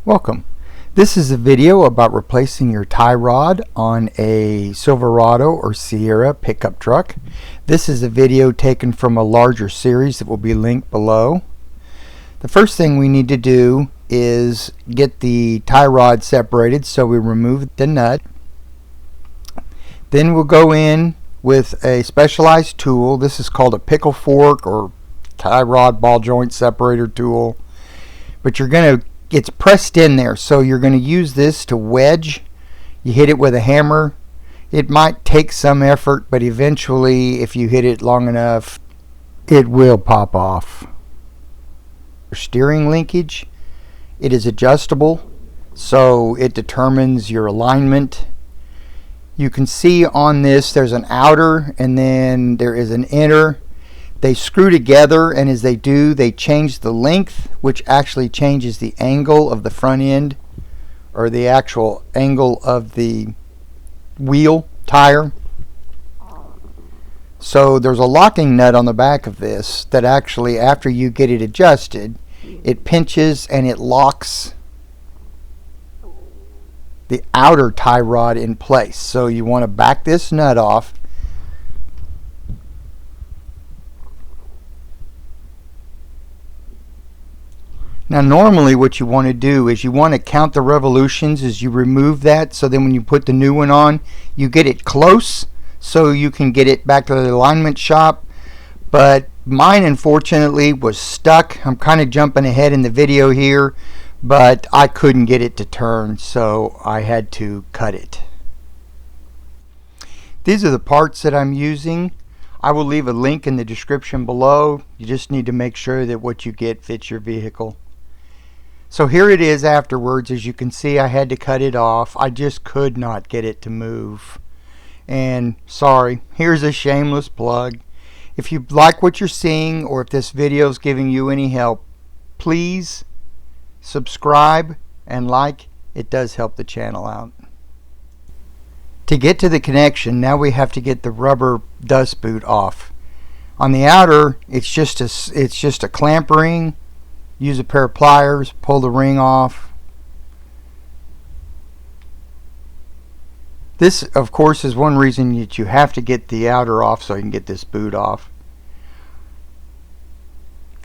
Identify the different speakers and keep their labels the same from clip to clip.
Speaker 1: Welcome. This is a video about replacing your tie rod on a Silverado or Sierra pickup truck. This is a video taken from a larger series that will be linked below. The first thing we need to do is get the tie rod separated, so we remove the nut. Then we'll go in with a specialized tool. This is called a Pickle Fork or tie rod ball joint separator tool. But it's pressed in there, so you're going to use this to wedge. You hit it with a hammer. It might take some effort, but eventually, if you hit it long enough, it will pop off. Steering linkage, it is adjustable, so it determines your alignment. You can see on this there's an outer and then there is an inner. They screw together, and as they do, they change the length, which actually changes the angle of the front end, or the actual angle of the wheel tire. So there's a locking nut on the back of this that actually, after you get it adjusted, it pinches and it locks the outer tie rod in place. So you want to back this nut off. Now normally what you want to do is you want to count the revolutions as you remove that, so then when you put the new one on, you get it close so you can get it back to the alignment shop. But mine unfortunately was stuck. I'm kind of jumping ahead in the video here, but I couldn't get it to turn, so I had to cut it. These are the parts that I'm using. I will leave a link in the description below. You just need to make sure that what you get fits your vehicle. So here it is afterwards. As you can see, I had to cut it off. I just could not get it to move. And sorry, here's a shameless plug. If you like what you're seeing, or if this video is giving you any help, please subscribe and like. It does help the channel out. To get to the connection, now we have to get the rubber dust boot off. On the outer, it's just a clamp ring. Use a pair of pliers, pull the ring off. This, of course, is one reason that you have to get the outer off, so you can get this boot off.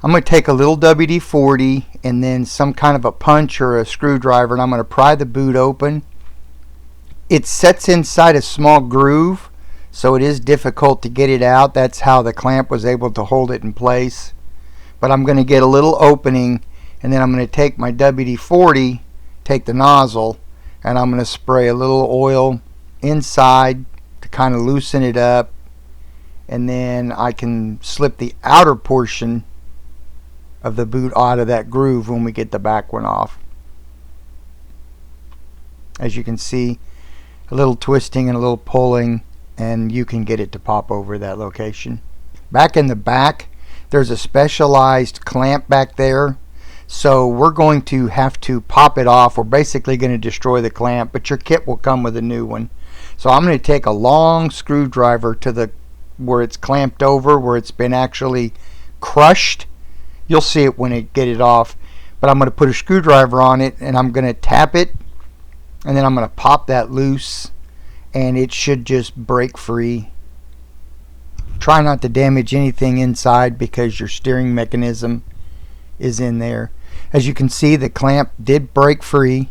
Speaker 1: I'm going to take a little WD-40 and then some kind of a punch or a screwdriver, and I'm going to pry the boot open. It sets inside a small groove, so it is difficult to get it out. That's how the clamp was able to hold it in place. But I'm going to get a little opening, and then I'm going to take my WD-40, take the nozzle, and I'm going to spray a little oil inside to kind of loosen it up, and then I can slip the outer portion of the boot out of that groove when we get the back one off. As you can see, a little twisting and a little pulling, and you can get it to pop over that location. Back in the back, there's a specialized clamp back there, so we're going to have to pop it off. We're basically going to destroy the clamp, but your kit will come with a new one. So I'm going to take a long screwdriver to where it's clamped over, where it's been actually crushed. You'll see it when I get it off, but I'm going to put a screwdriver on it, and I'm going to tap it, and then I'm going to pop that loose, and it should just break free. Try not to damage anything inside because your steering mechanism is in there. As you can see, the clamp did break free.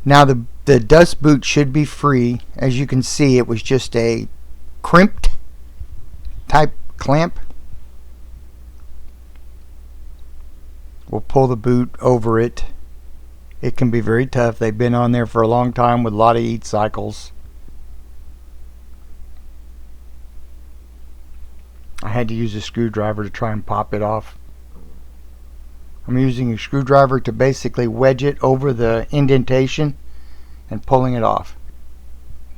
Speaker 1: Now the dust boot should be free. As you can see, it was just a crimped type clamp. We'll pull the boot over it. It can be very tough. They've been on there for a long time with a lot of heat cycles. I had to use a screwdriver to try and pop it off. I'm using a screwdriver to basically wedge it over the indentation and pulling it off.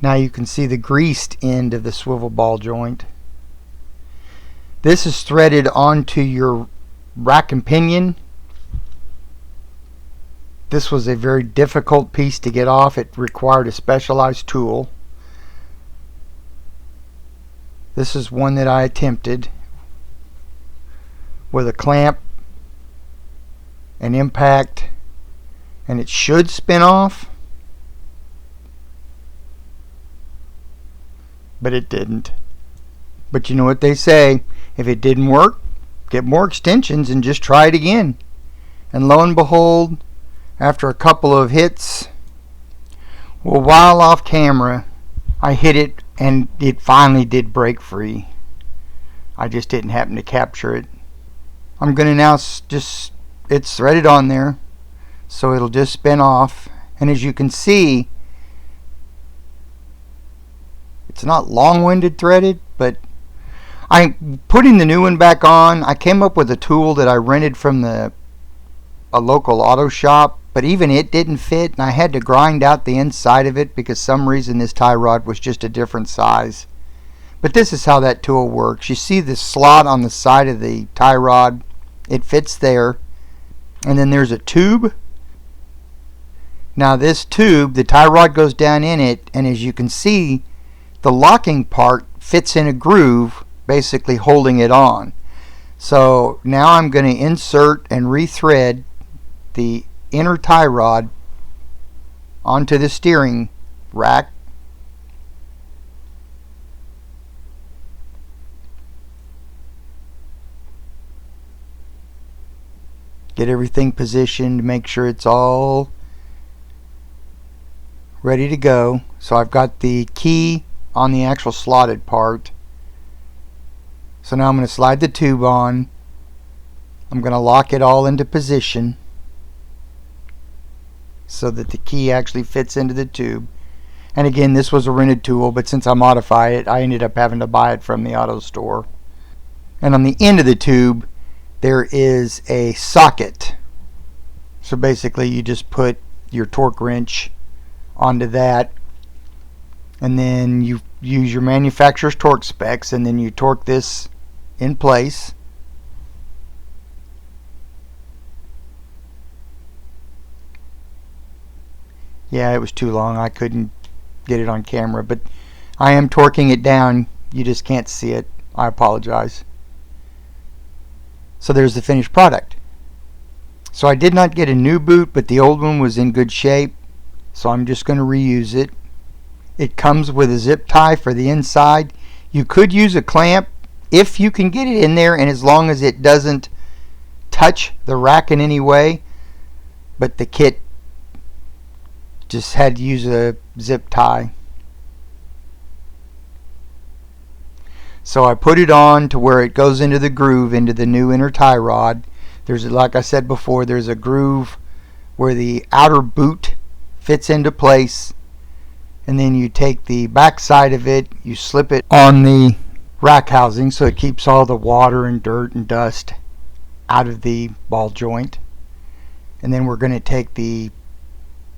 Speaker 1: Now you can see the greased end of the swivel ball joint. This is threaded onto your rack and pinion. This was a very difficult piece to get off. It required a specialized tool. This is one that I attempted. with a clamp, an impact, and it should spin off, but it didn't. But you know what they say, if it didn't work, get more extensions and just try it again. And lo and behold, after a couple of hits, well, while off camera, I hit it and it finally did break free. I just didn't happen to capture it. I'm going to now it's threaded on there, so it'll just spin off. And as you can see, it's not long-winded threaded, but I'm putting the new one back on. I came up with a tool that I rented from a local auto shop, but even it didn't fit, and I had to grind out the inside of it because some reason this tie rod was just a different size. But this is how that tool works. You see the slot on the side of the tie rod, it fits there, and then there's a tube. Now this tube, the tie rod goes down in it, and as you can see, the locking part fits in a groove, basically holding it on. So now I'm going to insert and rethread the inner tie rod onto the steering rack. Get everything positioned, make sure it's all ready to go. So I've got the key on the actual slotted part. So now I'm going to slide the tube on. I'm going to lock it all into position so that the key actually fits into the tube. And again, this was a rented tool, but since I modify it, I ended up having to buy it from the auto store. And on the end of the tube, there is a socket. So basically, you just put your torque wrench onto that, and then you use your manufacturer's torque specs, and then you torque this in place. Yeah, it was too long. I couldn't get it on camera, but I am torquing it down. You just can't see it. I apologize. So there's the finished product. So I did not get a new boot, but the old one was in good shape, so I'm just going to reuse it. It comes with a zip tie for the inside. You could use a clamp if you can get it in there, and as long as it doesn't touch the rack in any way, but the kit just had to use a zip tie. So I put it on to where it goes into the groove, into the new inner tie rod. There's, like I said before, there's a groove where the outer boot fits into place, and then you take the back side of it, you slip it on the rack housing so it keeps all the water and dirt and dust out of the ball joint. And then we're going to take the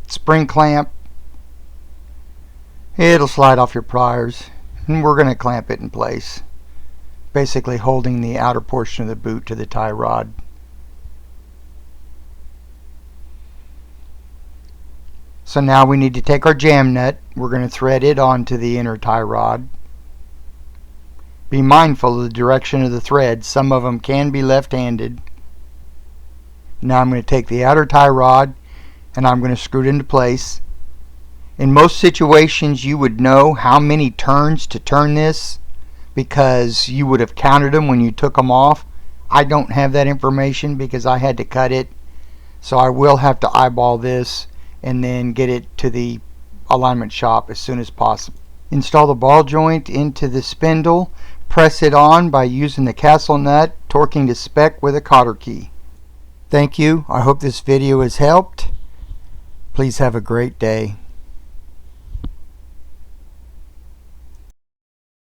Speaker 1: spring clamp, it'll slide off your pliers, and we're going to clamp it in place, basically holding the outer portion of the boot to the tie rod. So now we need to take our jam nut. We're going to thread it onto the inner tie rod. Be mindful of the direction of the thread. Some of them can be left-handed. Now I'm going to take the outer tie rod and I'm going to screw it into place. In most situations you would know how many turns to turn this because you would have counted them when you took them off. I don't have that information because I had to cut it, so I will have to eyeball this and then get it to the alignment shop as soon as possible. Install the ball joint into the spindle. Press it on by using the castle nut, torquing to spec with a cotter key. Thank you. I hope this video has helped. Please have a great day.